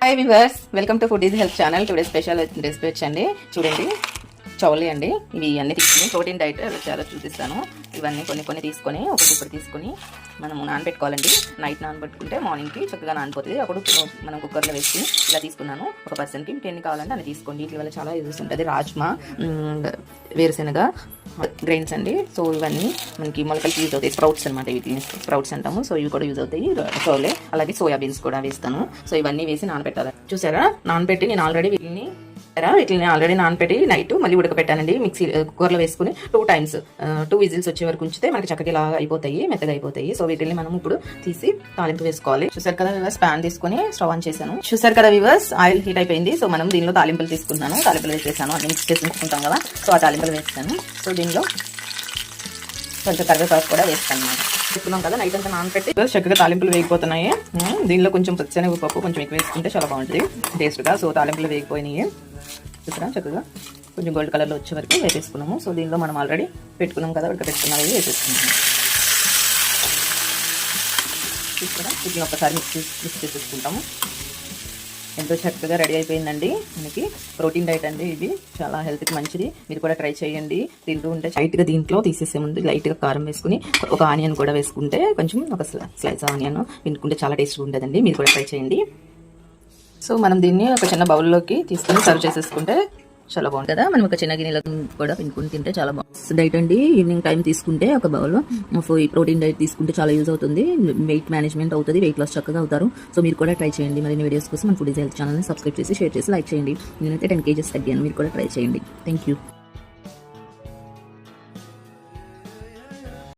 Hi viewers, welcome to food is health channel. Today special recipe వచ్చండి. చూడండి, చౌలీ అండి. ఇవి అన్నీ తీసుకుని ప్రోటీన్ డైట్ చాలా చూపిస్తాను. ఇవన్నీ కొన్ని తీసుకొని ఒకటి తీసుకొని మనము నానబెట్టుకోవాలండి. నైట్ నానబెట్టుకుంటే మార్నింగ్కి చక్కగా నానిపోతుంది. అప్పుడు మనం కుక్కర్లో వేసి ఇలా తీసుకున్నాను. ఒక పర్సన్కి ఎన్ని కావాలంటే అన్ని తీసుకోండి. వీటి వల్ల చాలా యూజెస్ ఉంటుంది. రాజ్మా, వేరుశెనగ గ్రెయిన్స్ అండి. సో ఇవన్నీ మనకి మొలకలకి యూజ్ అవుతాయి. స్ప్రౌట్స్ అనమాట. వీటిని స్ప్రౌట్స్ అంటాము. సో ఇవి కూడా యూజ్ అవుతాయి. చోలే, అలాగే సోయాబీన్స్ కూడా వేస్తాను. సో ఇవన్నీ వేసి నానబెట్టాలి. చూసారా, నానబెట్టి నేను ఆల్రెడీ వీటిని నానబెట్టి నైట్ మళ్ళీ ఉడకపెట్టానండి. మిక్సీ కుక్కర్లో వేసుకుని 2 times 2 విజిల్స్ వచ్చే వరకు ఉంచితే మనకి చక్కగా ఇలా అయిపోతాయి, మెత్తగా అయిపోతాయి. సో వీటిని మనం ఇప్పుడు తీసి తాలింపు వేసుకోవాలి. చూసారు కదా వ్యూవర్స్, ప్యాన్ తీసుకుని స్టవ్ ఆన్ చేశాను. చూసారు కదా వ్యూవర్స్, ఆయిల్ హీట్ అయిపోయింది. సో మనం దీనిలో తాలింపులు తీసుకుంటున్నాను. తాలింపులు వేసేసాను. అన్ని మిక్స్ చేసి ఉంచుకుంటాం కదా. సో ఆ తాలింపులు వేస్తాను. సో దీనిలో కొంచెం కరివేపాకు కూడా వేస్తాను. తీసుకున్నాం కదా, నైట్ అంతా నానబెట్టి చక్కగా తాలింపులు వేగిపోతున్నాయి. దీనిలో కొంచెం పప్పు కొంచెం ఎక్కువ వేసుకుంటే చాలా బాగుంటుంది టేస్ట్గా. సో తాలింపులు వేగిపోయినాయి. చూసారా, చక్కగా కొంచెం గోల్డ్ కలర్లో వచ్చే వరకు వేసేసుకున్నాము. సో దీనిలో మనం ఆల్రెడీ పెట్టుకున్నాం కదా, ఉడకబెట్టుకున్నవి వేసేసుకుంటాము. చూసారా, వీటిని ఒకసారి మిక్స్ చేసేసుకుంటాము. ఎంతో చక్కగా రెడీ అయిపోయిందండి. మనకి ప్రోటీన్ డైట్ అండి. ఇది చాలా హెల్త్కి మంచిది. మీరు కూడా ట్రై చేయండి. తింటూ ఉంటే లైట్గా దీంట్లో తీసేసే ముందు లైట్గా కారం వేసుకుని ఒక ఆనియన్ కూడా వేసుకుంటే, కొంచెం ఒక స్లైస్ ఆనియన్ వినుకుంటే చాలా టేస్ట్గా ఉంటుందండి. మీరు కూడా ట్రై చేయండి. సో మనం దీన్ని ఒక చిన్న బౌల్లోకి తీసుకుని సర్వ్ చేసేసుకుంటే చాలా బాగుంటుంది కదా. మనం ఒక చిన్న గిన్నెలో కూడా పెంచుకుని తింటే చాలా బాగుంటుంది. డైట్ అండి. ఈవినింగ్ టైం తీసుకుంటే ఒక బౌల్ ఈ ప్రోటీన్ డైట్ తీసుకుంటే చాలా యూజ్ అవుతుంది. వెయిట్ మేనేజ్మెంట్ అవుతుంది. వెయిట్ లాస్ చక్కగా అవుతారు. సో మీరు కూడా ట్రై చేయండి. మరిన్ని వీడియోస్ కోసం మన ఫుడ్ ఈజ్ హెల్త్ ఛానల్ని సబ్స్క్రైబ్ చేసి షేర్ చేసి లైక్ చేయండి. నేనైతే 10 kgs తగ్గాను. మీరు కూడా ట్రై చేయండి. Thank you.